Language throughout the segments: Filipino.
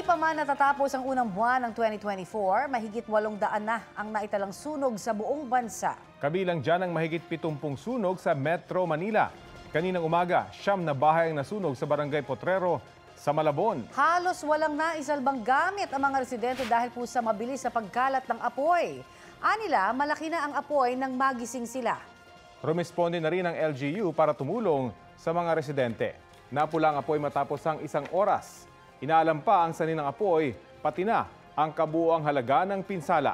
Hindi pa man natatapos ang unang buwan ng 2024, mahigit 800 na ang naitalang sunog sa buong bansa. Kabilang dyan ang mahigit 70 sunog sa Metro Manila. Kaninang umaga, 9 na bahay ang nasunog sa Barangay Potrero sa Malabon. Halos walang naisalbang gamit ang mga residente dahil po sa mabilis na pagkalat ng apoy. Anila, malaki na ang apoy nang magising sila. Rumisponde na rin ang LGU para tumulong sa mga residente. Napula ang apoy matapos ang 1 oras. Inaalam pa ang sanhi ng apoy, pati na ang kabuuang halaga ng pinsala.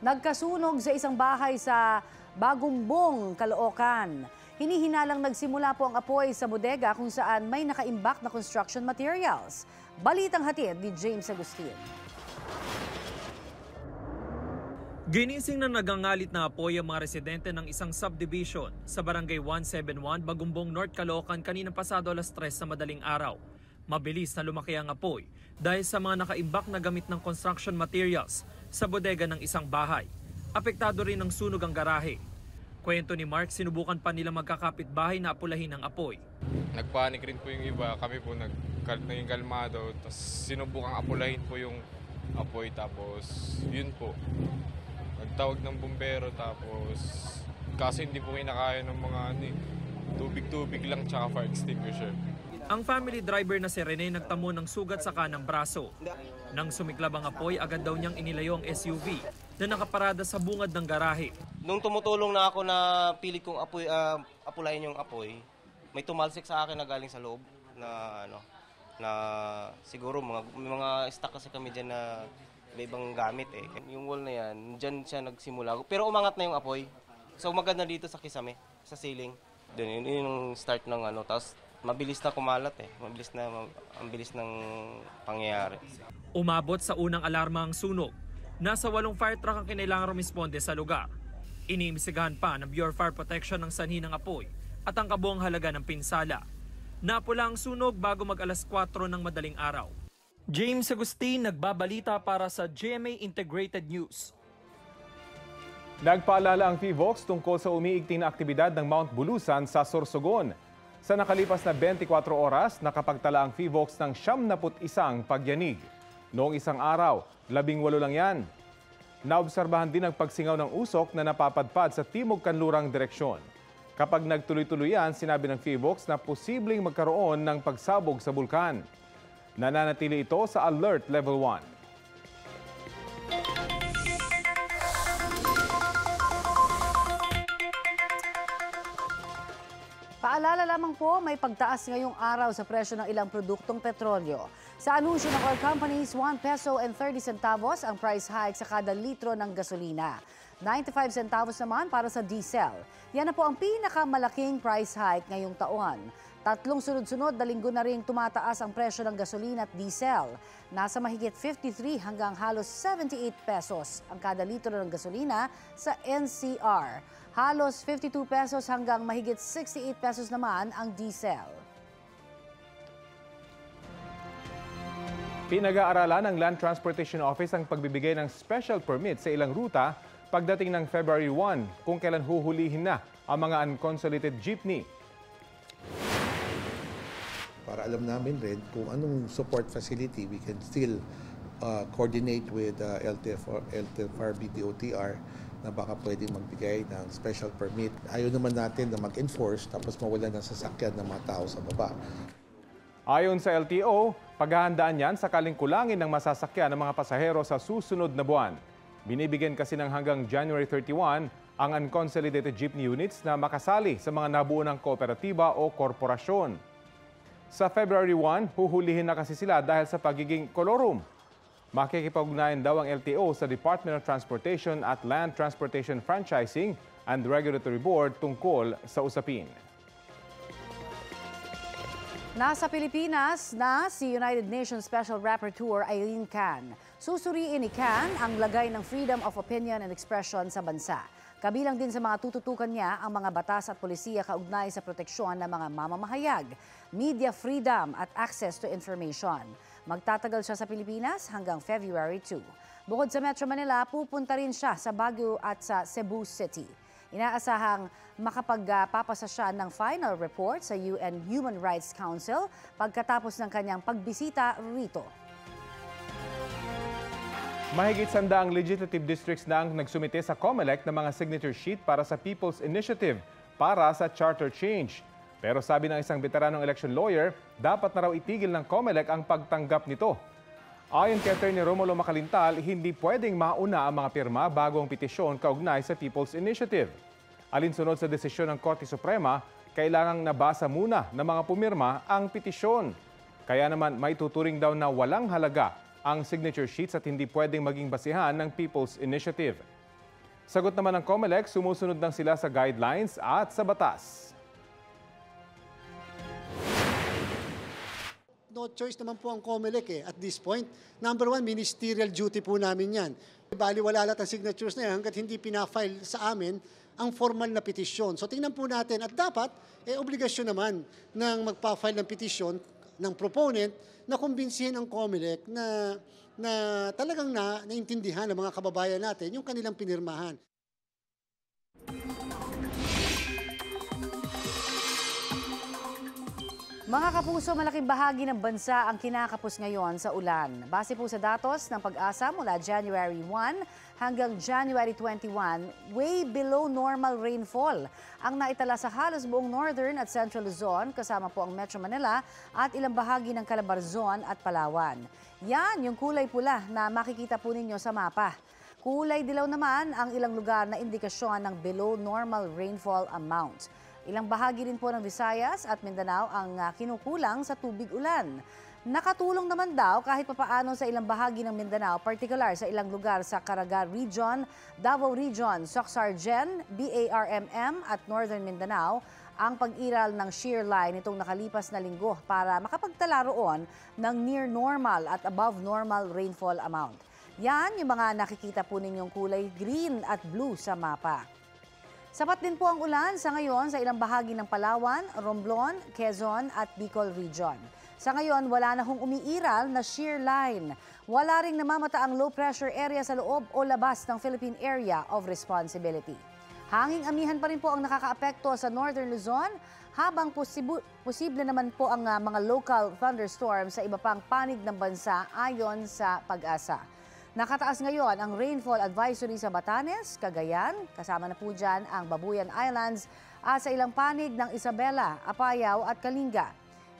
Nagkasunog sa isang bahay sa Bagumbong, Caloocan. Hinihinalang nagsimula po ang apoy sa bodega kung saan may nakaimbak na construction materials. Balitang hatid ni James Agustin. Ginising na nagangalit na apoy ang mga residente ng isang subdivision sa Barangay 171, Bagumbong, North Caloocan kanina pasado alas 3 sa madaling araw. Mabilis na lumaki ang apoy dahil sa mga nakaimbak na gamit ng construction materials sa bodega ng isang bahay. Apektado rin ng sunog ang garahe. Kwento ni Mark, sinubukan pa nila magkakapit-bahay na apulahin ang apoy. Nagpanik rin po yung iba, kami po naging kalmado, tapos sinubukang apulahin po yung apoy, tapos yun po. Nagtawag ng bumbero, tapos kasi hindi po kinakaya ng mga tubig-tubig lang tsaka fire extinguisher. Ang family driver na si Rene nagtamo ng sugat sa kanang braso. Nang sumiklab ang apoy, agad daw niyang inilayo ang SUV na nakaparada sa bungad ng garahe. Nung tumutulong na ako na pilit kong apulayin yung apoy, may tumalsik sa akin na galing sa loob na siguro may mga stock kasi kami dyan na may ibang gamit eh. Yung wall na yan, dyan siya nagsimula. Pero umangat na yung apoy. So maganda dito sa kisame, sa ceiling. Yun yung start ng tapos mabilis na kumalat eh. Ang bilis ng pangyayari. Umabot sa unang alarma ang sunog. Nasa 8 fire truck ang kinailangan rumisponde sa lugar. Iniimbestigahan pa ng Bureau of Fire Protection ng sanhi ng apoy at ang kabuang halaga ng pinsala. Napula ang sunog bago mag-alas 4 ng madaling araw. James Agustin, nagbabalita para sa GMA Integrated News. Nagpaalala ang PHIVOLCS tungkol sa umiigting na aktibidad ng Mount Bulusan sa Sorsogon. Sa nakalipas na 24 oras, nakapagtala ang PHIVOLCS ng 71 pagyanig. Noong isang araw, 18 lang yan. Naobserbahan din ang pagsingaw ng usok na napapadpad sa timog kanlurang direksyon. Kapag nagtuloy-tuloy yan, sinabi ng PHIVOLCS na posibleng magkaroon ng pagsabog sa bulkan. Nananatili ito sa Alert Level 1. Paalala lamang po, may pagtaas ngayong araw sa presyo ng ilang produktong petrolyo. Sa anunsyo ng oil companies, 1 peso and 30 centavos ang price hike sa kada litro ng gasolina. 95 centavos naman para sa diesel. Yan na po ang pinakamalaking price hike ngayong taon. 3 sunod-sunod na linggo na rin tumataas ang presyo ng gasolina at diesel. Nasa mahigit 53 hanggang halos 78 pesos ang kada litro ng gasolina sa NCR. Halos 52 pesos hanggang mahigit 68 pesos naman ang diesel. Pinag-aaralan ng Land Transportation Office ang pagbibigay ng special permit sa ilang ruta pagdating ng February 1 kung kailan huhulihin na ang mga unconsolidated jeepney. Para alam namin rin kung anong support facility we can still coordinate with LTFRB DOTR na baka pwedeng magbigay ng special permit. Ayaw naman natin na mag-enforce tapos mawalan ng sasakyan ng mga tao sa baba. Ayon sa LTO, paghahandaan yan sakaling kulangin ng masasakyan ng mga pasahero sa susunod na buwan. Binibigyan kasi ng hanggang January 31 ang unconsolidated jeepney units na makasali sa mga nabuo ng kooperatiba o korporasyon. Sa February 1, huhulihin na kasi sila dahil sa pagiging kolorum. Makikipag-ugnayan daw ang LTO sa Department of Transportation at Land Transportation Franchising and Regulatory Board tungkol sa usapin. Nasa Pilipinas na si United Nations Special Rapporteur Eileen Can. Susuriin ni Can ang lagay ng freedom of opinion and expression sa bansa. Kabilang din sa mga tututukan niya ang mga batas at polisiya kaugnay sa proteksyon ng mga mamamahayag, media freedom at access to information. Magtatagal siya sa Pilipinas hanggang February 2. Bukod sa Metro Manila, pupunta rin siya sa Baguio at sa Cebu City. Inaasahang makapagpapasa siya ng final report sa UN Human Rights Council pagkatapos ng kanyang pagbisita rito. Mahigit 100 legislative districts na ang nagsumite sa COMELEC ng mga signature sheet para sa People's Initiative para sa charter change. Pero sabi ng isang veteranong election lawyer, dapat na raw itigil ng COMELEC ang pagtanggap nito. Ayon kay Atty. Romulo Macalintal, hindi pwedeng mauna ang mga pirma bago ang petisyon kaugnay sa People's Initiative. Alinsunod sa desisyon ng Korte Suprema, kailangang nabasa muna ng mga pumirma ang petisyon. Kaya naman may tuturing daw na walang halaga ang signature sheets at hindi pwedeng maging basihan ng People's Initiative. Sagot naman ng COMELEC, sumusunod lang sila sa guidelines at sa batas. No choice naman po ang COMELEC at this point. Number one, ministerial duty po namin yan. Bali wala lahat ang signatures na yan hanggat hindi pinafile sa amin ang formal na petisyon. So tingnan po natin at dapat, obligasyon naman ng magpa-file ng petisyon ng proponent na kumbinsihin ang COMELEC na talagang naintindihan ng mga kababayan natin yung kanilang pinirmahan. Mga kapuso, malaking bahagi ng bansa ang kinakapos ngayon sa ulan. Base po sa datos ng Pag-asa mula January 1 hanggang January 21, way below normal rainfall ang naitala sa halos buong Northern at Central Luzon, kasama po ang Metro Manila at ilang bahagi ng Calabarzon at Palawan. Yan yung kulay pula na makikita po ninyo sa mapa. Kulay dilaw naman ang ilang lugar na indikasyon ng below normal rainfall amount. Ilang bahagi rin po ng Visayas at Mindanao ang kinukulang sa tubig ulan. Nakatulong naman daw kahit papaano sa ilang bahagi ng Mindanao, partikular sa ilang lugar sa Caraga Region, Davao Region, Soc-Sargen, BARMM at Northern Mindanao, ang pag-iral ng shear line nitong nakalipas na linggo para makapagtala roon ng near normal at above normal rainfall amount. Yan yung mga nakikita po ninyong kulay green at blue sa mapa. Sapat din po ang ulan sa ngayon sa ilang bahagi ng Palawan, Romblon, Quezon at Bicol Region. Sa ngayon, wala na hong umiiral na shear line. Wala ring namamata ang low pressure area sa loob o labas ng Philippine Area of Responsibility. Hanging amihan pa rin po ang nakakaapekto sa Northern Luzon, habang posible naman po ang mga local thunderstorms sa iba pang panig ng bansa ayon sa Pag-asa. Nakataas ngayon ang rainfall advisory sa Batanes, Cagayan, kasama na po dyan ang Babuyan Islands at sa ilang panig ng Isabela, Apayao at Kalinga.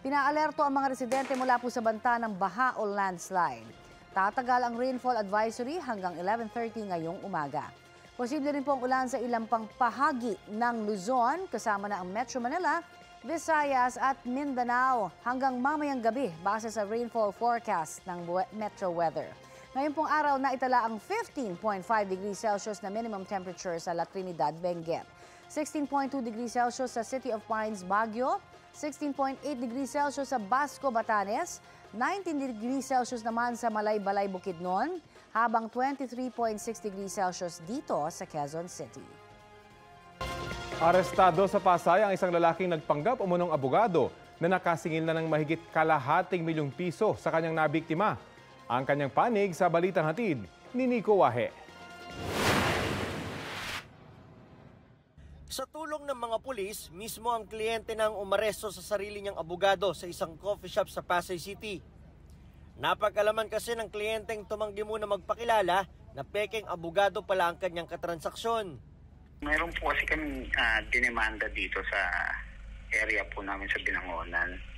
Pinaalerto ang mga residente mula po sa banta ng baha o landslide. Tatagal ang rainfall advisory hanggang 11:30 ngayong umaga. Posible rin po ang ulan sa ilang pang pahagi ng Luzon, kasama na ang Metro Manila, Visayas at Mindanao hanggang mamayang gabi base sa rainfall forecast ng Metro Weather. Ngayon pong araw na itala ang 15.5 degrees Celsius na minimum temperature sa La Trinidad, Benguet. 16.2 degrees Celsius sa City of Pines, Baguio. 16.8 degrees Celsius sa Basco, Batanes. 19 degrees Celsius naman sa Malay-Balay, Bukidnon. Habang 23.6 degrees Celsius dito sa Quezon City. Arestado sa Pasay ang isang lalaking nagpanggap umunong abogado na nakasingil na ng mahigit ₱1 milyong sa kanyang nabiktima. Ang kanyang panig sa Balitang Hatid ni Nico Wahe. Sa tulong ng mga pulis, mismo ang kliyente nang umaresto sa sarili niyang abogado sa isang coffee shop sa Pasay City. Napag-alaman kasi ng kliyenteng tumanggi muna magpakilala na pekeng abogado pala ang kanyang katransaksyon. Mayroon po kasi kami dinemanda dito sa area po namin sa Binangonan.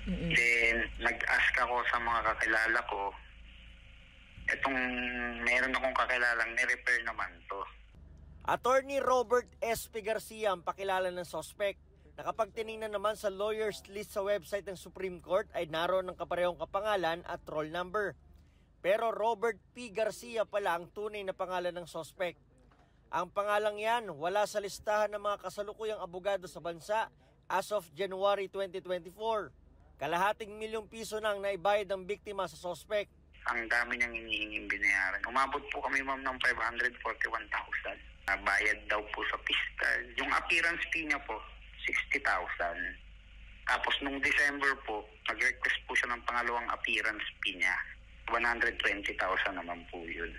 Then, nag-ask ako sa mga kakilala ko. Meron akong kakilalang ni-repair naman to. Attorney Robert S.P. Garcia ang pakilala ng suspect. Nakapag tinignan naman sa lawyer's list sa website ng Supreme Court ay naroon ng kaparehong kapangalan at roll number. Pero Robert P. Garcia pala ang tunay na pangalan ng suspect. Ang pangalang yan wala sa listahan ng mga kasalukuyang abogado sa bansa as of January 2024. ₱1 milyong nang naibayad ng biktima sa suspect. Ang dami niyang hinihinging binayaran. Umabot po kami ma'am ng 541,000. Bayad daw po sa fiscal. Yung appearance fee niya po, 60,000. Tapos nung December po, nag-request po siya ng pangalawang appearance fee niya. 120,000 naman po yun.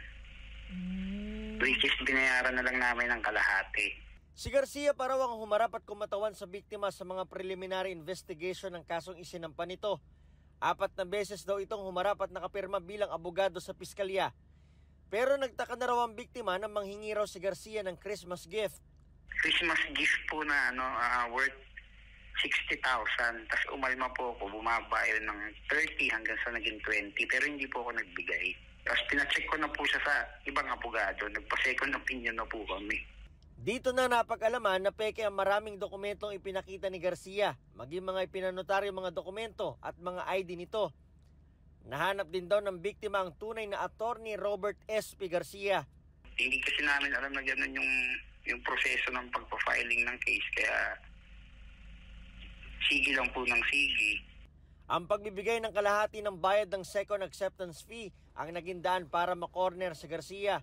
which is binayaran na lang namin ng kalahati. Si Garcia pa raw ang humarap at kumatawan sa biktima sa mga preliminary investigation ng kasong isinampa nito. 4 na beses daw itong humarap at nakapirma bilang abogado sa piskalya. Pero nagtaka na raw ang biktima na manghingi raw si Garcia ng Christmas gift. Christmas gift po na worth 60,000. Tapos umalma po ako, bumaba yun ng 30 hanggang sa naging 20. Pero hindi po ako nagbigay. Tapos pinacheck ko na po siya sa ibang abogado. Nagpa-second opinion na po kami. Dito na napag-alaman na peke ang maraming dokumentong ipinakita ni Garcia, maging mga ipinanotaryo mga dokumento at mga ID nito. Nahanap din daw ng biktima ang tunay na attorney Robert S.P. Garcia. Hindi kasi namin alam na gano'n yung proseso ng pagpa-filing ng case, kaya sige lang po ng sige. Ang pagbibigay ng kalahati ng bayad ng second acceptance fee ang naging daan para makorner si Garcia.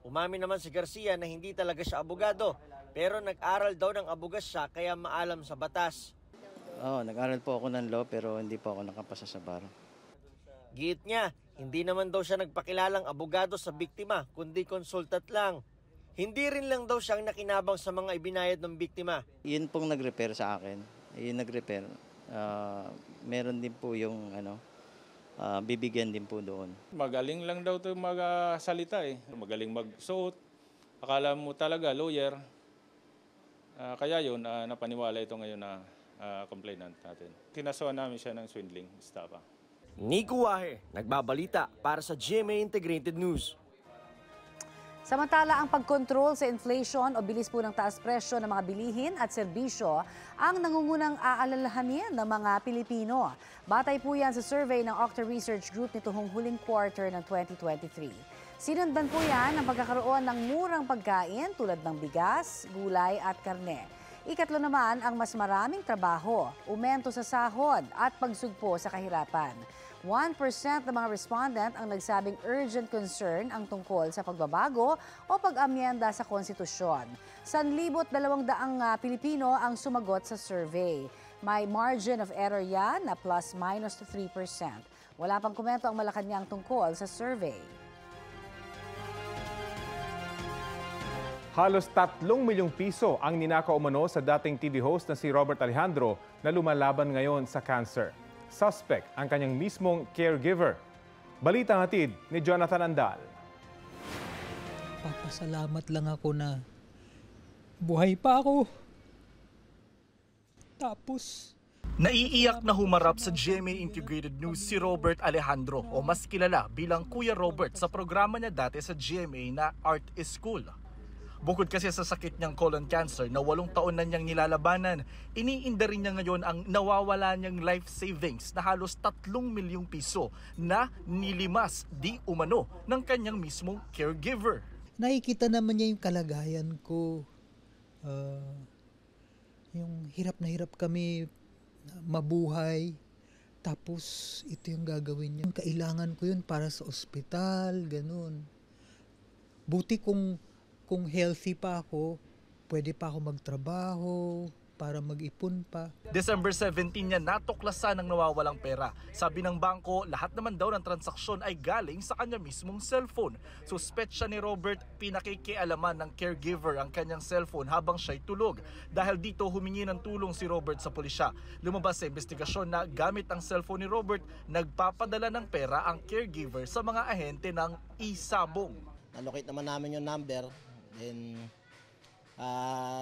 Umamin naman si Garcia na hindi talaga siya abogado, pero nag-aral daw ng abogasya kaya maalam sa batas. Nag-aral po ako ng law pero hindi po ako nakapasa sa bar. Giit niya, hindi naman daw siya nagpakilalang abogado sa biktima, kundi konsultat lang. Hindi rin lang daw siyang nakinabang sa mga ibinayad ng biktima. Yun pong nag-repair sa akin. Yun nag-repair. Meron din po yung bibigyan din po doon. Magaling lang daw ito magsalita eh. Magaling magsuot. Akala mo talaga lawyer. Kaya yun, napaniwala ito ngayon na complainant natin. Kinasuhan namin siya ng swindling estafa. Nico Wahe, nagbabalita para sa GMA Integrated News. Samantala, ang pagkontrol sa inflation o bilis po ng taas presyo ng mga bilihin at serbisyo ang nangungunang aalalahanin ng mga Pilipino. Batay po yan sa survey ng Octa Research Group nitong huling quarter ng 2023. Sinundan po yan ang pagkakaroon ng murang pagkain tulad ng bigas, gulay at karne. Ikatlo naman ang mas maraming trabaho, umento sa sahod at pagsugpo sa kahirapan. 1% ng mga respondent ang nagsabing urgent concern ang tungkol sa pagbabago o pag-amyenda sa konstitusyon. 1,200 Pilipino ang sumagot sa survey. May margin of error yan na plus minus 3%. Wala pang komento ang Malacanang tungkol sa survey. Halos 3 milyong piso ang ninakaw umano sa dating TV host na si Robert Alejandro na lumalaban ngayon sa cancer. Suspect ang kanyang mismong caregiver. Balita hatid ni Jonathan Andal. Papasalamat lang ako na buhay pa ako. Tapos naiiyak na humarap sa GMA Integrated News si Robert Alejandro o mas kilala bilang Kuya Robert sa programa niya dati sa GMA na Art is School. Bukod kasi sa sakit niyang colon cancer na 8 taon na niyang nilalabanan, iniinda rin niya ngayon ang nawawala niyang life savings na halos 3 milyong piso na nilimas di umano ng kanyang mismong caregiver. nakikita naman niya yung kalagayan ko. Yung hirap na hirap kami mabuhay. Tapos ito yung gagawin niya. Kailangan ko yun para sa ospital, ganun. Buti kung healthy pa ako, pwede pa ako magtrabaho para mag-ipon pa. December 17 niya natuklasan ng nawawalang pera. Sabi ng bangko, lahat naman daw ng transaksyon ay galing sa kanya mismong cellphone. Suspetsya ni Robert, pinakikialaman ng caregiver ang kanyang cellphone habang siya'y tulog. Dahil dito humingi ng tulong si Robert sa pulisya. Lumabas sa investigasyon na gamit ang cellphone ni Robert, nagpapadala ng pera ang caregiver sa mga ahente ng isabong. Nalocate naman namin yung number, then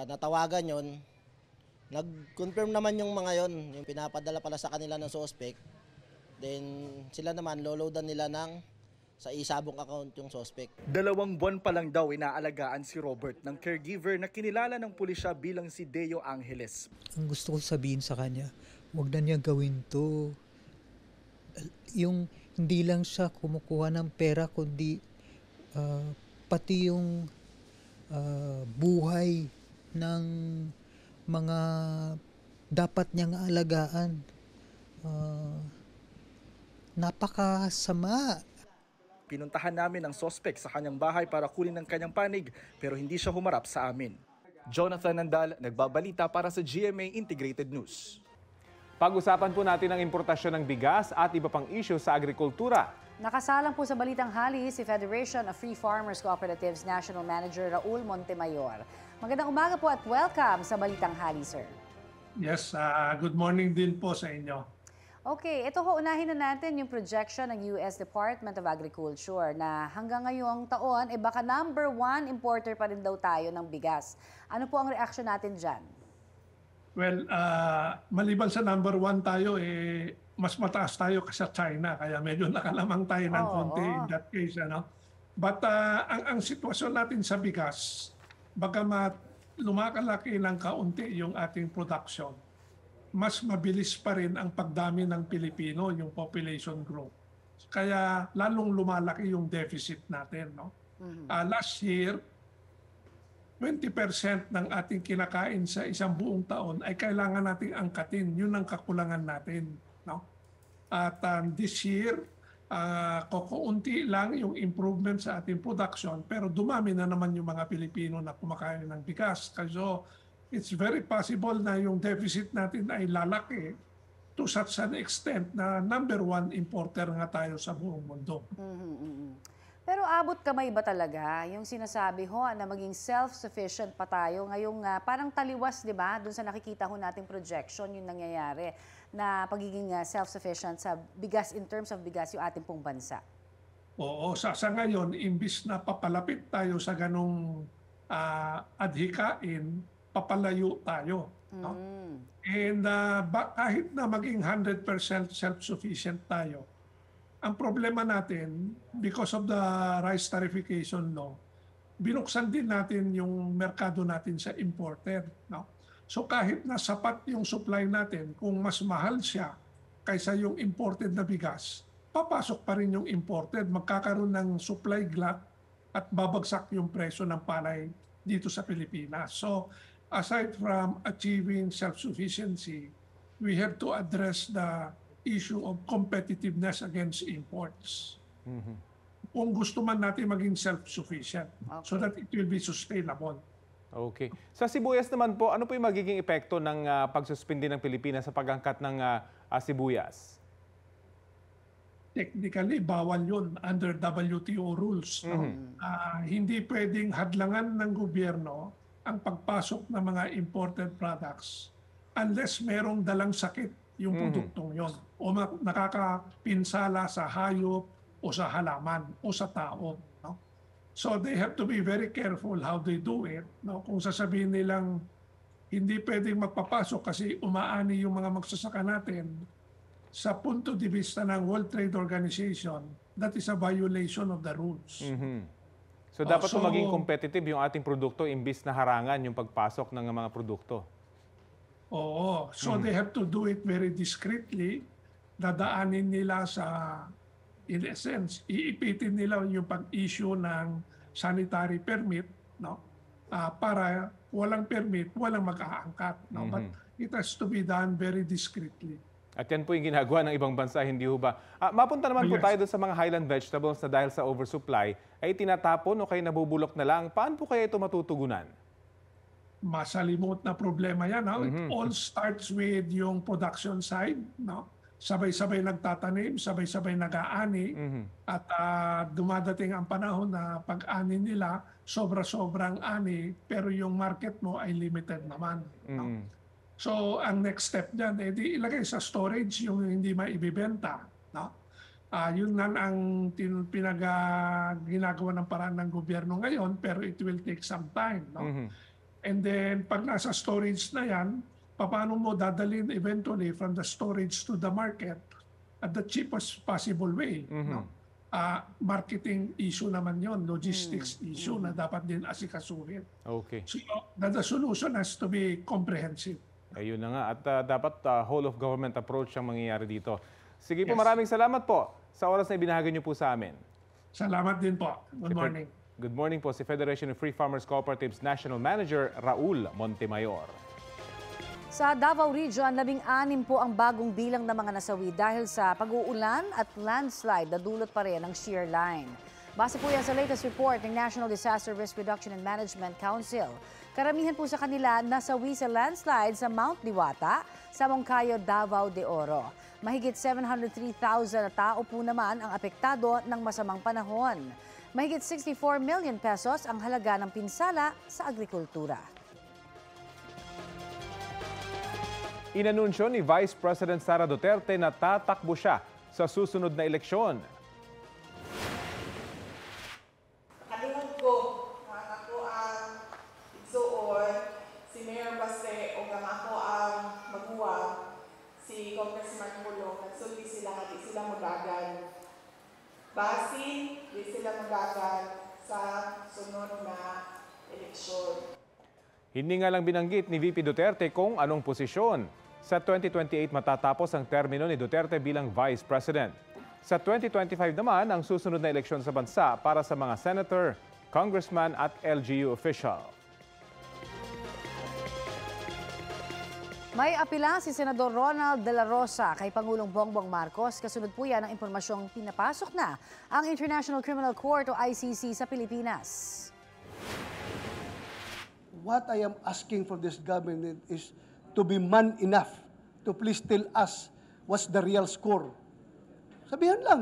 natawagan yon. Nag-confirm naman yung mga yon, yung pinapadala pala sa kanila ng suspect. Then sila naman loloadan nila sa isabong account yung suspect. 2 buwan pa lang daw inaalagaan si Robert ng caregiver na kinilala ng pulisya bilang si Deo Angeles. Ang gusto ko sabihin sa kanya, huwag na niya gawin to. Yung hindi lang siya kumukuha ng pera, kundi pati yung buhay ng mga dapat niyang alagaan. Napakasama. Pinuntahan namin ang suspect sa kanyang bahay para kunin ang kanyang panig pero hindi siya humarap sa amin. Jonathan Nandal, nagbabalita para sa GMA Integrated News. Pag-usapan po natin ang importasyon ng bigas at iba pang issue sa agrikultura. Nakasalang po sa Balitang Hali si Federation of Free Farmers Cooperatives National Manager Raul Montemayor. Magandang umaga po at welcome sa Balitang Hali, sir. Yes, good morning din po sa inyo. Okay, ito ho, unahin na natin yung projection ng US Department of Agriculture na hanggang ngayong taon, baka #1 importer pa rin daw tayo ng bigas. Ano po ang reaction natin dyan? Well, maliban sa #1 tayo, mas mataas tayo kasi sa China. Kaya medyo nakalamang tayo ng konti in that case. But ang sitwasyon natin sa bigas, bagamat lumakalaki ng kaunti yung ating production, mas mabilis pa rin ang pagdami ng Pilipino, yung population growth. Kaya lalong lumalaki yung deficit natin. Last year, 20% ng ating kinakain sa isang buong taon ay kailangan nating angkatin. Yun ang kakulangan natin. At this year, kukunti lang yung improvement sa ating production, pero dumami na naman yung mga Pilipino na kumakain ng bigas. So, it's very possible na yung deficit natin ay lalaki to such an extent na #1 importer nga tayo sa buong mundo. Pero abot kamay ba talaga yung sinasabi ho na maging self-sufficient pa tayo ngayong parang taliwas, di ba? Doon sa nakikita ho nating projection yung nangyayari na pagiging self-sufficient sa bigas in terms of bigas yung ating pong bansa. Oo, sa ngayon, imbis na papalapit tayo sa ganong adhikain, papalayo tayo. And kahit na maging 100% self-sufficient tayo, ang problema natin, because of the rice tariffication law, binuksan din natin yung merkado natin sa importer. So kahit na sapat yung supply natin, kung mas mahal siya kaysa yung imported na bigas, papasok pa rin yung imported, magkakaroon ng supply glut at babagsak yung presyo ng palay dito sa Pilipinas. So aside from achieving self-sufficiency, we have to address the issue of competitiveness against imports. Kung gusto man natin maging self-sufficient so that it will be sustainable. Okay. Sa sibuyas naman po, ano po yung magiging epekto ng pagsuspindi ng Pilipinas sa pag-angkat ng sibuyas? Technically, bawal yun under WTO rules. Hindi pwedeng hadlangan ng gobyerno ang pagpasok ng mga imported products unless merong dalang sakit yung produktong yon o nakakapinsala sa hayop o sa halaman o sa tao. So they have to be very careful how they do it. Kung sasabihin nilang hindi pwedeng magpapasok kasi umaani yung mga magsasaka natin, sa punto de vista ng World Trade Organization, that is a violation of the rules. So dapat maging competitive yung ating produkto imbis na harangan yung pagpasok ng mga produkto. Oo. So they have to do it very discreetly. Dadaanin nila sa, in essence, iipitin nila yung pag-issue ng sanitary permit, para walang permit, walang mag-aangkat. But it has to be done very discreetly. At yan po yung ginagawa ng ibang bansa, hindi ho ba? Mapunta naman po tayo doon sa mga highland vegetables na dahil sa oversupply ay tinatapon o kaya nabubulok na lang. Paano po kaya ito matutugunan? Masalimot na problema yan. It all starts with yung production side. Sabay-sabay nagtatanim, sabay-sabay nag-aani. At dumadating ang panahon na pag-ani nila, sobra-sobrang ani, pero yung market mo ay limited naman. So ang next step dyan, di ilagay sa storage yung hindi maibibenta. Yun na ang ginagawa ng paraan ng gobyerno ngayon, pero it will take some time. And then pag nasa storage na yan, paano mo dadalhin eventually from the storage to the market at the cheapest possible way. Marketing issue naman yon, logistics issue na dapat din asikasuhin. Okay. So the solution has to be comprehensive. Ayun na nga. At dapat whole of government approach ang mangyayari dito. Sige po, maraming salamat po sa oras na ibinahagi niyo po sa amin. Salamat din po. Good morning. Good morning po si Federation of Free Farmers Cooperatives National Manager Raul Montemayor. Sa Davao Region, 16 po ang bagong bilang ng mga nasawi dahil sa pag-uulan at landslide na dulot pa rin ng shear line. Base po yan sa latest report ng National Disaster Risk Reduction and Management Council. Karamihan po sa kanila nasawi sa landslide sa Mount Diwata sa Moncayo, Davao de Oro. Mahigit 703,000 na tao po naman ang apektado ng masamang panahon. Mahigit 64 million pesos ang halaga ng pinsala sa agrikultura. Inanunsyo ni Vice President Sara Duterte na tatakbo siya sa susunod na eleksyon. Kalingog ko, ako ang igsuon, si Mayor Baste o ako ang maguwag, si Congressman Pulong, nagsulti sila nga di sila magagan. Basi, di sila magagan sa sunod na eleksyon. Hindi nga lang binanggit ni VP Duterte kung anong posisyon. Sa 2028 matatapos ang termino ni Duterte bilang Vice President. Sa 2025 naman ang susunod na eleksyon sa bansa para sa mga senator, congressman at LGU official. May apila si Senador Ronald De La Rosa kay Pangulong Bongbong Marcos. Kasunod po yan ang impormasyong pinapasok na ang International Criminal Court o ICC sa Pilipinas. What I am asking for this government is to be man enough to please tell us what's the real score. Sabihan lang.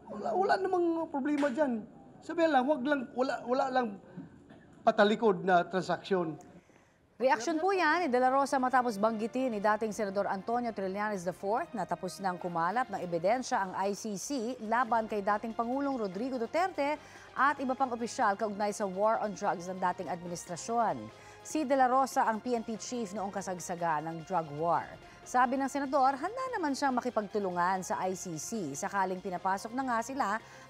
Wala namang problema dyan. Sabihan lang, wala lang patalikod na transaksyon. Reaksyon po yan ni De La Rosa matapos banggitin ni dating Senador Antonio Trillanes IV na tapos nang kumalap ng ebidensya ang ICC laban kay dating Pangulong Rodrigo Duterte at iba pang opisyal kaugnay sa war on drugs ng dating administrasyon. Si De La Rosa ang PNP chief noong kasagsaga ng drug war. Sabi ng senador, handa naman siyang makipagtulungan sa ICC sakaling pinapasok na nga sila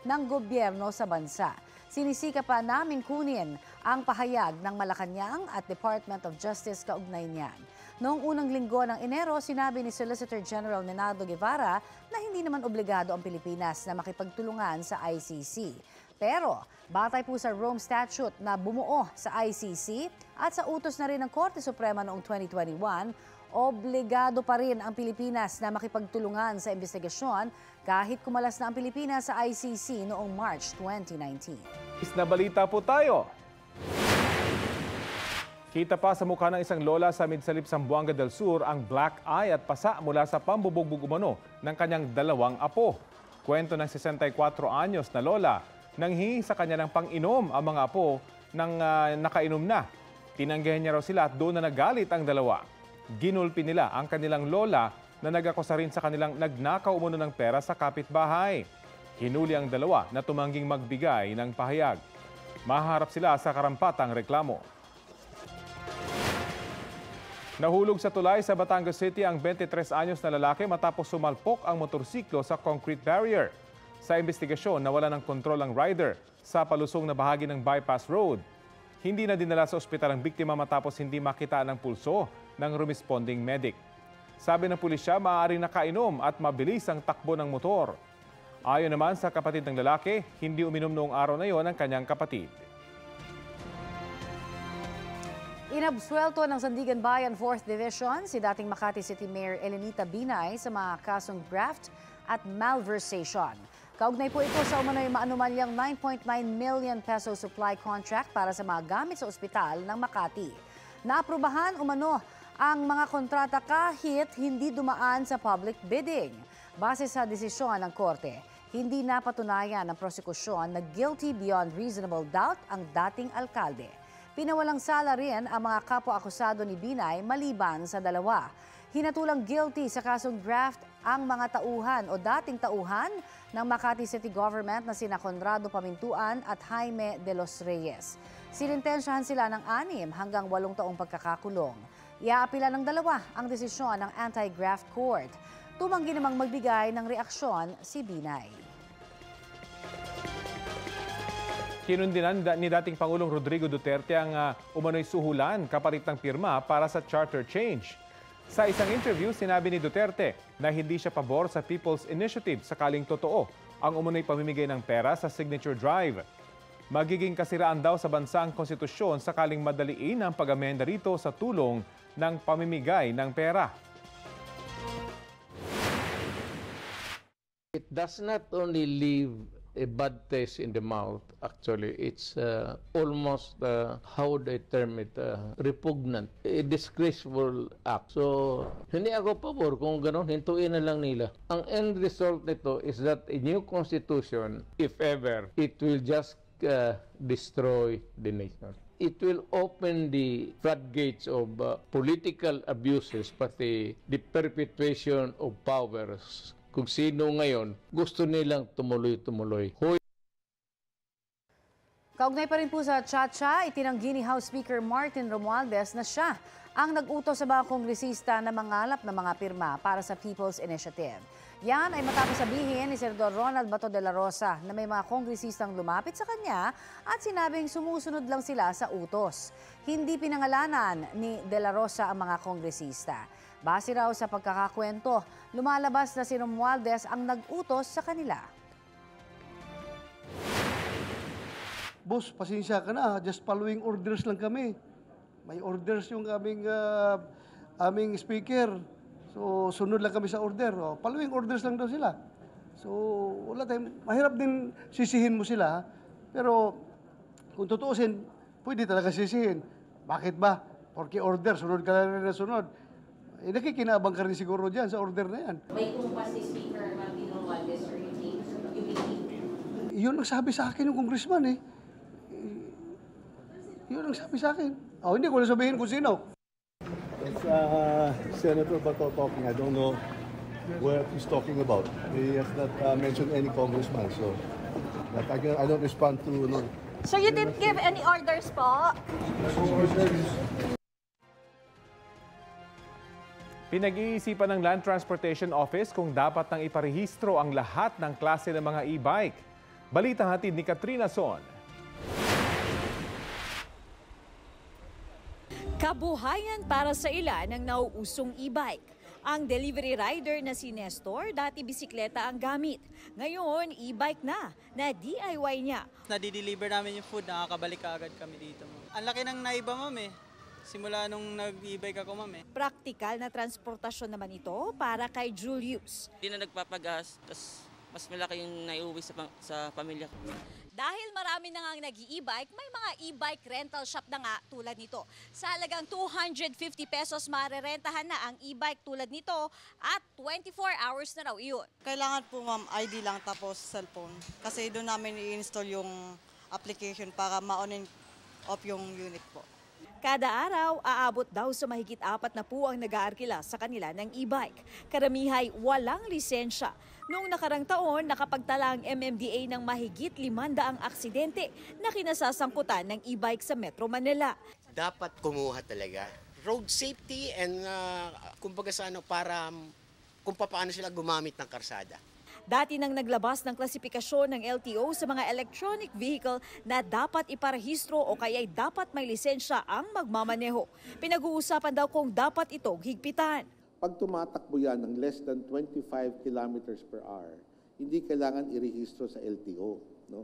ng gobyerno sa bansa. Sinisika pa namin kunin ang pahayag ng Malacanang at Department of Justice kaugnay niyan. Noong unang linggo ng Enero, sinabi ni Solicitor General Nenado Guevara na hindi naman obligado ang Pilipinas na makipagtulungan sa ICC. Pero batay po sa Rome Statute na bumuo sa ICC at sa utos na rin ng Korte Suprema noong 2021, obligado pa rin ang Pilipinas na makipagtulungan sa investigasyon kahit kumalas na ang Pilipinas sa ICC noong March 2019. Na balita po tayo. Kita pa sa mukha ng isang lola sa Midsalip, Zamboanga del Sur ang black eye at pasa mula sa pambubugbog umano ng kanyang dalawang apo. Kwento ng 64 anyos na lola, nanghingi sa kanya ng pang-inom ang mga apo nang nakainom na. Tinanggihan niya raw sila at doon na nagalit ang dalawa. Ginulpi nila ang kanilang lola na nag-akusa rin sa kanilang nagnakaw umano ng pera sa kapitbahay. Hinuli ang dalawa na tumangging magbigay ng pahayag. Maharap sila sa karampatang reklamo. Nahulog sa tulay sa Batangas City ang 23 anyos na lalaki matapos sumalpok ang motorsiklo sa concrete barrier. Sa investigasyon, nawala ng kontrol ang rider sa palusong na bahagi ng bypass road. Hindi na dinala sa ospital ang biktima matapos hindi makita ang pulso ng responding medic. Sabi ng pulisya, maaaring nakainom at mabilis ang takbo ng motor. Ayon naman sa kapatid ng lalaki, hindi uminom noong araw na yon ang kanyang kapatid. Inabsuelto ng Sandigan Bayan 4th Division si dating Makati City Mayor Elenita Binay sa mga kasong graft at malversation. Kaugnay po ito sa umano'y maanumalyang 9.9 million peso supply contract para sa mga gamit sa ospital ng Makati. Naaprubahan umano ang mga kontrata kahit hindi dumaan sa public bidding. Base sa desisyon ng Korte, hindi napatunayan ng prosekusyon na guilty beyond reasonable doubt ang dating alkalde. Pinawalang sala rin ang mga kapwa-akusado ni Binay maliban sa dalawa. Hinatulang guilty sa kasong graft ang mga tauhan o dating tauhan ng Makati City Government na sina Conrado Pamintuan at Jaime de los Reyes. Sinintensyahan sila ng 6 hanggang 8 taong pagkakakulong. Iaapila ng dalawa ang desisyon ng Anti-Graft Court. Tumanggi namang magbigay ng reaksyon si Binay. Kinundinan ni dating Pangulong Rodrigo Duterte ang umano'y suhulan kapalit ng pirma para sa charter change. Sa isang interview, sinabi ni Duterte na hindi siya pabor sa People's Initiative sakaling totoo ang umano'y pamimigay ng pera sa signature drive. Magiging kasiraan daw sa bansa ang konstitusyon sakaling madaliin ang pag-amenda rito sa tulong ng pamimigay ng pera. It does not only leave a bad taste in the mouth. Actually, it's almost, how they term it, repugnant, a disgraceful act. So, hindi ako pabor kung gano'n, hintuin na lang nila. Ang end result nito is that a new constitution, if ever, it will just destroy the nation. It will open the floodgates of political abuses, pati the perpetuation of powers. Kung sino ngayon gusto nilang tumuloy-tumuloy. Kaugnay pa rin po sa Chacha, itinanggi ni House Speaker Martin Romualdez na siya ang nag-utos sa mga kongresista na mangalap ng mga pirma para sa People's Initiative. Yan ay matapos sabihin ni Senador Ronald Bato de la Rosa na may mga kongresistang lumapit sa kanya at sinabing sumusunod lang sila sa utos. Hindi pinangalanan ni de la Rosa ang mga kongresista. Base raw sa pagkakakwento, lumalabas na si Romualdez ang nag-utos sa kanila. Boss, pasensya ka na, just following orders lang kami. May orders yung aming speaker. So, sunod lang kami sa order. Following orders lang daw sila. So, wala tayong, mahirap din sisihin mo sila. Pero, kung tutuusin, pwede talaga sisihin. Bakit ba? Porque order, sunod ka na rin na sunod. Nakikinabang ka rin siguro dyan sa order na yan. May kumpas si Speaker Martin Romualdez or you believe? Yun ang sabi sa akin ng congressman eh. Yun ang sabi sa akin. Hindi ko na sabihin kung sino. Senator Bato talking, I don't know what he's talking about. He has not mentioned any congressman, so I don't respond to. No. So you didn't give any orders po? Pinag-iisipan ng Land Transportation Office kung dapat nang iparehistro ang lahat ng klase ng mga e-bike. Balitang hatid ni Katrina Son. Kabuhayan para sa ilan ng nauusong e-bike. Ang delivery rider na si Nestor, dati bisikleta ang gamit. Ngayon, e-bike na DIY niya. Nadi-deliver namin yung food, nakakabalik agad kami dito. Ang laki ng naiba, ma'am eh. Simula nung nag-e-bike ako, ma'am eh. Praktikal na transportasyon naman ito para kay Julius. Hindi na nagpapagas, tapos mas malaki yung naiuwi sa pamilya ko. Dahil marami na ngang nag-e-bike, may mga e-bike rental shop na nga tulad nito. Sa halagang 250 pesos marerentahan na ang e-bike tulad nito at 24 hours na raw iyon. Kailangan po ma'am ID lang tapos cellphone kasi doon namin i-install yung application para ma-on and off yung unit po. Kada araw, aabot daw sa mahigit 4 na po ang nag-aarkila sa kanila ng e-bike. Karamihay walang lisensya. Noong nakarang taon, nakapagtala ang MMDA ng mahigit 500 aksidente na kinasasangkutan ng e-bike sa Metro Manila. Dapat kumuha talaga. Road safety and kumbaga sa para kung paano sila gumamit ng karsada. Dati nang naglabas ng klasifikasyon ng LTO sa mga electronic vehicle na dapat iparehistro o kaya'y dapat may lisensya ang magmamaneho. Pinag-uusapan daw kung dapat itong higpitan. Pag tumatakbo yan ng less than 25 kilometers per hour, hindi kailangan irehistro sa LTO. No?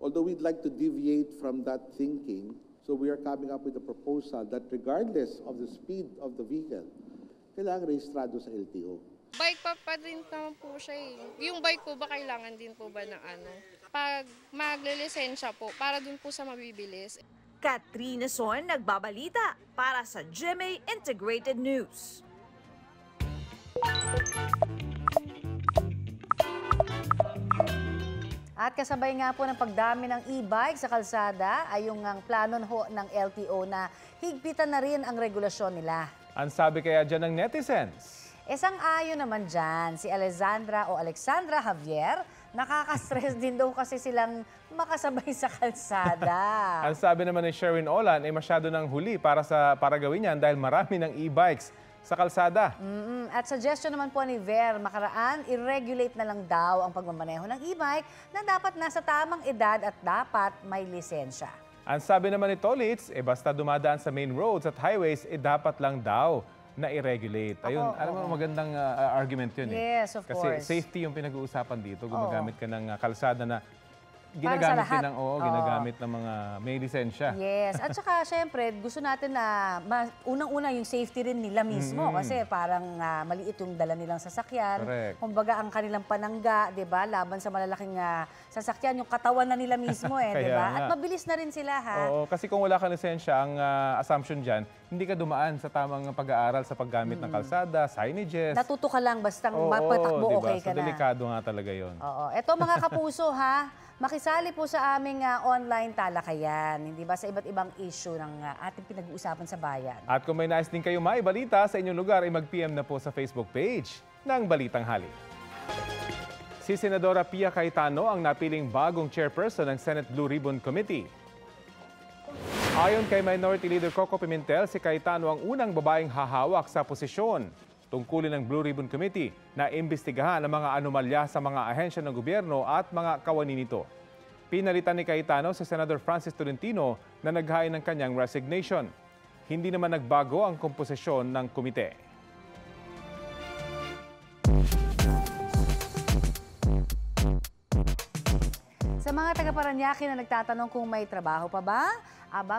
Although we'd like to deviate from that thinking, so we are coming up with a proposal that regardless of the speed of the vehicle, kailangan rehistrado sa LTO. Bike pa din naman po siya eh. Yung bike po ba kailangan din po ba ng pag maglilisensya po, para dun po sa mabibilis. Katrina Son, nagbabalita para sa GMA Integrated News. At kasabay nga po ng pagdami ng e-bike sa kalsada ay yung plano ng LTO na higpitan na rin ang regulasyon nila. Ang sabi kaya dyan ng netizens? Sang-ayon naman dyan si Alexandra Javier, nakaka-stress din daw kasi silang makasabay sa kalsada. Ang sabi naman ni Sherwin Olan ay masyado ng huli para gawin yan dahil marami ng e-bikes sa kalsada. At suggestion naman po ni Ver Makaraan, i-regulate na lang daw ang pagmamaneho ng e-bike na dapat nasa tamang edad at dapat may lisensya. Ang sabi naman ni Tolitz, basta dumadaan sa main roads at highways, dapat lang daw na i-regulate. Ayun, alam mo, magandang argument yun. Yes, of course. Kasi safety yung pinag-uusapan dito. Gumagamit ka ng kalsada na Ginagamit lahat. din ng, ginagamit ng mga may lisensya. Yes. At saka, syempre, gusto natin na unang-una yung safety rin nila mismo. Kasi parang maliit yung dala nilang sasakyan. Correct. Kumbaga, ang kanilang panangga, di ba? Laban sa malalaking sasakyan, yung katawan na nila mismo di ba? At mabilis na rin sila, ha? Oo, kasi kung wala kang lisensya, ang assumption dyan, hindi ka dumaan sa tamang pag-aaral sa paggamit ng kalsada, signages. Natuto ka lang, basta mapatakbo, diba? okay ka So, delikado nga talaga yon. Oo. Eto mga kapuso, ha? Makisali po sa aming online talakayan, hindi ba, sa iba't ibang issue ng ating pinag-uusapan sa bayan. At kung may nais din kayo maibalita sa inyong lugar, ay mag-PM na po sa Facebook page ng Balitang Hali. Si Senadora Pia Cayetano ang napiling bagong chairperson ng Senate Blue Ribbon Committee. Ayon kay Minority Leader Coco Pimentel, si Cayetano ang unang babaeng hahawak sa posisyon. Tungkulin ng Blue Ribbon Committee na imbestigahan ang mga anomalya sa mga ahensya ng gobyerno at mga kawani nito. Pinalitan ni Cayetano si Senator Francis Tolentino na naghain ng kanyang resignation. Hindi naman nagbago ang komposisyon ng komite. Sa mga taga-Parañaque na nagtatanong kung may trabaho pa ba,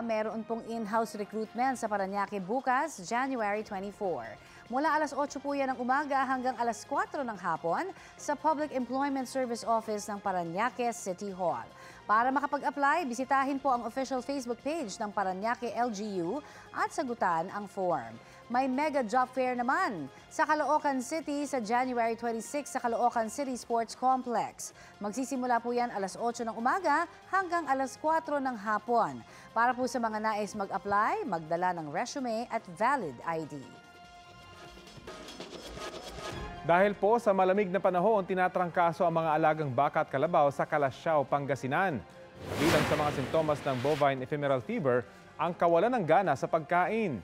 meron pong in-house recruitment sa Parañaque bukas, January 24. Mula alas 8 po yan ng umaga hanggang alas 4 ng hapon sa Public Employment Service Office ng Parañaque City Hall. Para makapag-apply, bisitahin po ang official Facebook page ng Parañaque LGU at sagutan ang form. May mega job fair naman sa Caloocan City sa January 26 sa Caloocan City Sports Complex. Magsisimula po yan alas 8 ng umaga hanggang alas 4 ng hapon. Para po sa mga nais mag-apply, magdala ng resume at valid ID. Dahil po sa malamig na panahon, tinatrangkaso ang mga alagang baka at kalabaw sa Calasiao, Pangasinan. Kabilang sa mga sintomas ng bovine ephemeral fever, ang kawalan ng gana sa pagkain.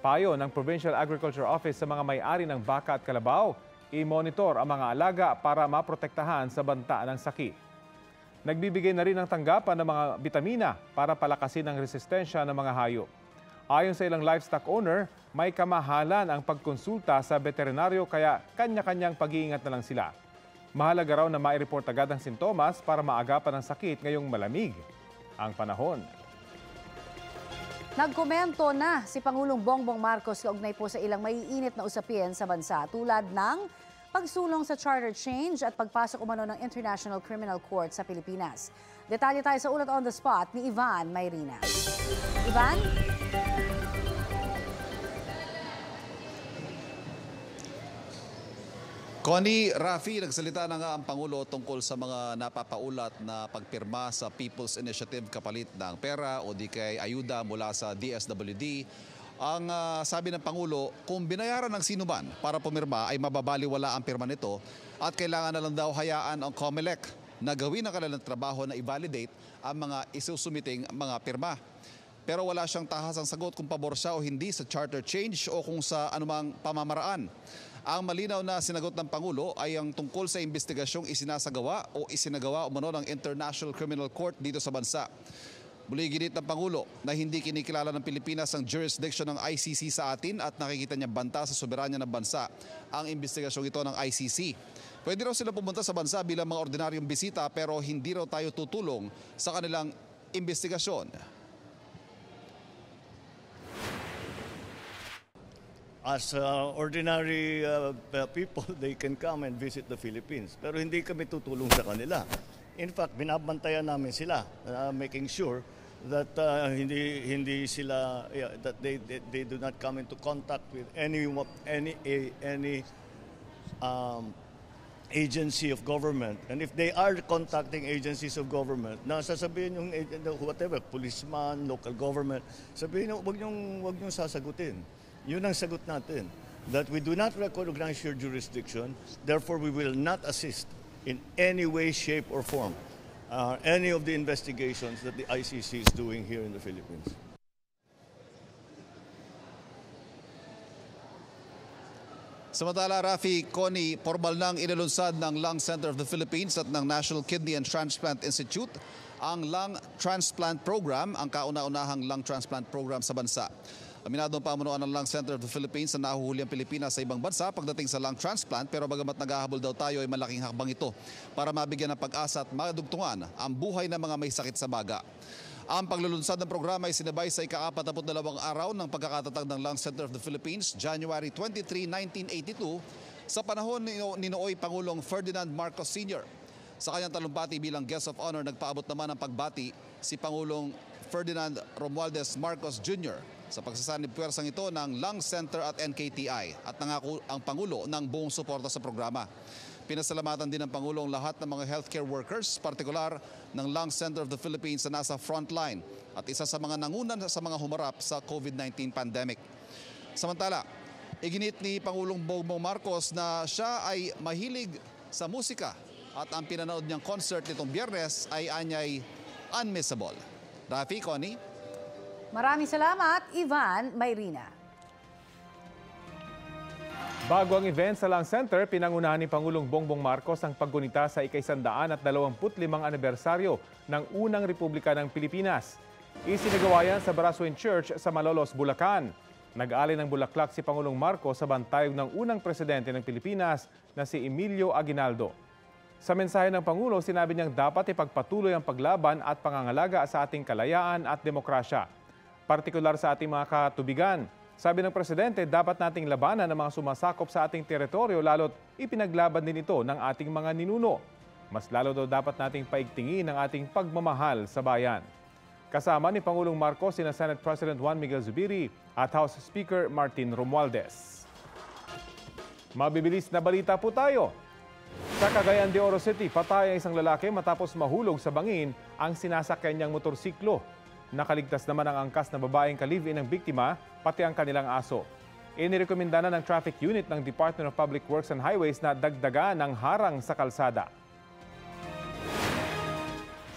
Payo ng Provincial Agriculture Office sa mga may-ari ng baka at kalabaw, i-monitor ang mga alaga para maprotektahan sa banta ng sakit. Nagbibigay na rin ng tanggapan ng mga bitamina para palakasin ang resistensya ng mga hayop. Ayon sa ilang livestock owner, may kamahalan ang pagkonsulta sa veterinaryo kaya kanya-kanyang pag-iingat na lang sila. Mahalaga raw na mai-report agad ang sintomas para maagapan ang sakit ngayong malamig ang panahon. Nagkomento na si Pangulong Bongbong Marcos kaugnay po sa ilang maiinit na usapin sa bansa tulad ng pagsulong sa charter change at pagpasok umano ng International Criminal Court sa Pilipinas. Detalye tayo sa ulat on the spot ni Ivan Mayrina. Ivan? Connie, Rafi, nagsalita na nga ang Pangulo tungkol sa mga napapaulat na pagpirma sa People's Initiative kapalit ng pera o di kay ayuda mula sa DSWD. Ang sabi ng Pangulo, kung binayaran ng sinuman para pumirma ay mababaliwala ang pirma nito at kailangan na lang daw hayaan ang COMELEC na gawin ang kanilang trabaho na i-validate ang mga isusumiting mga pirma. Pero wala siyang tahasang sagot kung pabor siya o hindi sa charter change o kung sa anumang pamamaraan. Ang malinaw na sinagot ng Pangulo ay ang tungkol sa investigasyong isinasagawa o isinagawa umano ng International Criminal Court dito sa bansa. Muli ginit ng Pangulo na hindi kinikilala ng Pilipinas ang jurisdiction ng ICC sa atin at nakikita niya banta sa soberanya ng bansa ang investigasyong ito ng ICC. Pwede raw sila pumunta sa bansa bilang mga ordinaryong bisita pero hindi raw tayo tutulong sa kanilang investigasyon. As ordinary people, they can come and visit the Philippines. Pero hindi kami tutulong sa kanila. In fact, binabantayan namin sila, making sure that hindi sila that they do not come into contact with any agency of government. And if they are contacting agencies of government, na sasabihin yung whatever, policeman, local government, sabihin wag niyong sasagutin. Yun ang sagot natin, that we do not recognize your jurisdiction, therefore we will not assist in any way, shape, or form any of the investigations that the ICC is doing here in the Philippines. Samantala, Rafi, Connie, formal nang inilunsad ng Lung Center of the Philippines at ng National Kidney and Transplant Institute ang Lung Transplant Program, ang kauna-unahang lung transplant program sa bansa. Aminado ang pamunuan ng Lung Center of the Philippines na nahuhuli ang Pilipinas sa ibang bansa pagdating sa lung transplant, pero bagamat naghahabol daw tayo ay malaking hakbang ito para mabigyan ng pag-asa at madugtungan ang buhay ng mga may sakit sa baga. Ang paglulunsad ng programa ay sinabay sa ika-42 araw ng pagkakatatag ng Lung Center of the Philippines, January 23, 1982, sa panahon ni Nooy Pangulong Ferdinand Marcos Sr. Sa kanyang talumpati bilang guest of honor, nagpaabot naman ng pagbati si Pangulong Ferdinand Romualdez Marcos Jr. sa pagsasanib puwersang ito ng Lung Center at NKTI at nangako ang Pangulo ng buong suporta sa programa. Pinasalamatan din ng Pangulo ang lahat ng mga healthcare workers, partikular ng Lung Center of the Philippines na nasa frontline at isa sa mga nangunan sa mga humarap sa COVID-19 pandemic. Samantala, iginit ni Pangulong Bongbong Marcos na siya ay mahilig sa musika at ang pinanood niyang concert nitong Biyernes ay anyay unmissable. Rafi, Connie. Maraming salamat, Ivan Mayrina. Bago ang event sa Lung Center, pinangunahan ni Pangulong Bongbong Marcos ang paggunita sa ika-125 anibersaryo ng unang Republika ng Pilipinas. Isinagawa yan sa Barasuen Church sa Malolos, Bulacan. Nag-alay ng bulaklak si Pangulong Marcos sa bantayog ng unang presidente ng Pilipinas na si Emilio Aguinaldo. Sa mensahe ng Pangulo, sinabi niyang dapat ipagpatuloy ang paglaban at pangangalaga sa ating kalayaan at demokrasya, partikular sa ating mga katubigan. Sabi ng Presidente, dapat nating labanan ang mga sumasakop sa ating teritoryo lalo't ipinaglaban din ito ng ating mga ninuno. Mas lalo daw dapat nating paigtingin ang ating pagmamahal sa bayan. Kasama ni Pangulong Marcos sina Senate President Juan Miguel Zubiri at House Speaker Martin Romualdez. Mabibilis na balita po tayo. Sa Cagayan de Oro City, patay ang isang lalaki matapos mahulog sa bangin ang sinasakyan niyang motorsiklo. Nakaligtas naman ang angkas na babaeng ka-live-in ng biktima, pati ang kanilang aso. Inirekomenda na ng Traffic Unit ng Department of Public Works and Highways na dagdagan ng harang sa kalsada.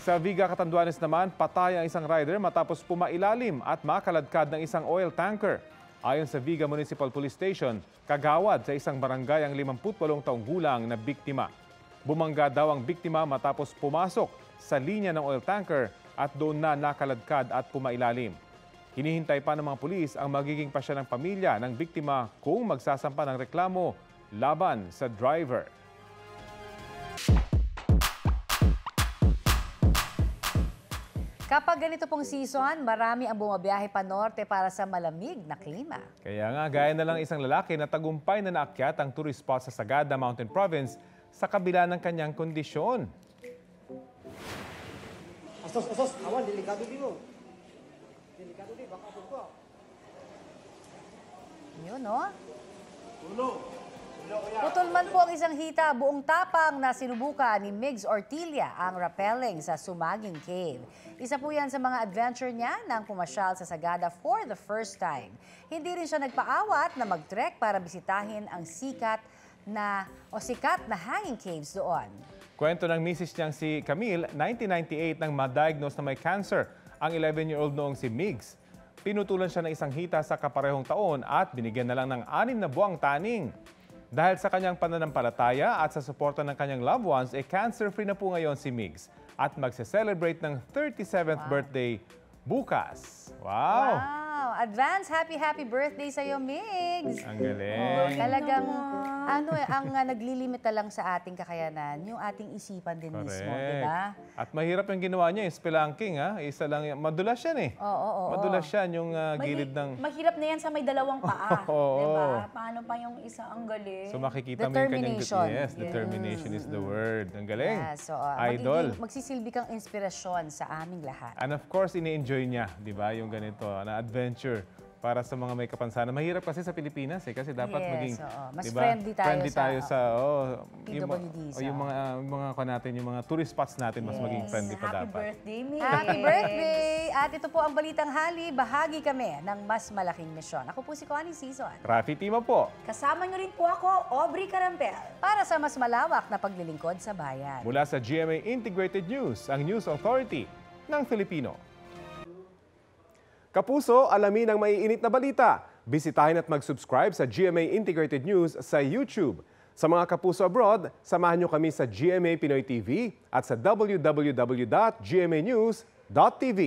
Sa Viga, Catanduanes naman, patay ang isang rider matapos pumailalim at makaladkad ng isang oil tanker. Ayon sa Viga Municipal Police Station, kagawad sa isang barangay ang 58 taong gulang na biktima. Bumangga daw ang biktima matapos pumasok sa linya ng oil tanker at doon na nakaladkad at pumailalim. Hinihintay pa ng mga pulis ang magiging pasya ng pamilya ng biktima kung magsasampa ng reklamo laban sa driver. Kapag ganito pong season, marami ang bumabiyahe pa norte para sa malamig na klima. Kaya nga, gaya na lang isang lalaki na tagumpay na naakyat ang tourist spot sa Sagada Mountain Province sa kabila ng kanyang kondisyon. Asos, awan, delikado din mo. Delikado din, baka po ko. Yun, no? Putol man po ang isang hita, buong tapang na sinubukan ni Migs Ortilla ang rappelling sa Sumaging Cave. Isa po yan sa mga adventure niya nang pumasyal sa Sagada for the first time. Hindi rin siya nagpaawat na mag-trek para bisitahin ang sikat na hanging caves doon. Kwento ng misis niyang si Camille, 1998 nang ma-diagnose na may cancer ang 11-year-old noong si Migs. Pinutulan siya ng isang hita sa kaparehong taon at binigyan na lang ng 6 na buwang taning. Dahil sa kanyang pananampalataya at sa suporta ng kanyang loved ones, cancer-free na po ngayon si Migs at magse-celebrate ng 37th birthday bukas. Wow! Advance happy birthday sa iyo, Migs! Ang galing! Talagang ang naglilimita lang sa ating kakayanan, yung ating isipan din mismo, di ba? At mahirap yung ginawa niya, spelunking, ha? Isa lang, madulas yan eh. Oo. Madulas yan yung gilid ng... Mahirap na yan sa may dalawang paa, di ba? Paano pa yung isa ang galing? So makikita mo yung kanyang... Yes, determination is the word. Ang galing. Yes, so, Idol. Magsisilbi kang inspirasyon sa aming lahat. And of course, ini-enjoy niya, di ba? Yung ganito, na adventure para sa mga may kapansanan. Mahirap kasi sa Pilipinas eh, kasi dapat maging, mas diba? friendly tayo sa PWDs. Yung mga tourist spots natin, mas maging friendly pa dapat. Happy birthday, Migs! Happy birthday! At ito po ang Balitang Hali, bahagi kami ng mas malaking misyon. Ako po si Connie Season. Rafi Tima po. Kasama niyo rin po ako, Aubrey Carampel. Para sa mas malawak na paglilingkod sa bayan. Mula sa GMA Integrated News, ang News Authority ng Filipino. Kapuso, alamin ang maiinit na balita. Bisitahin at mag-subscribe sa GMA Integrated News sa YouTube. Sa mga kapuso abroad, samahan niyo kami sa GMA Pinoy TV at sa www.gmanews.tv.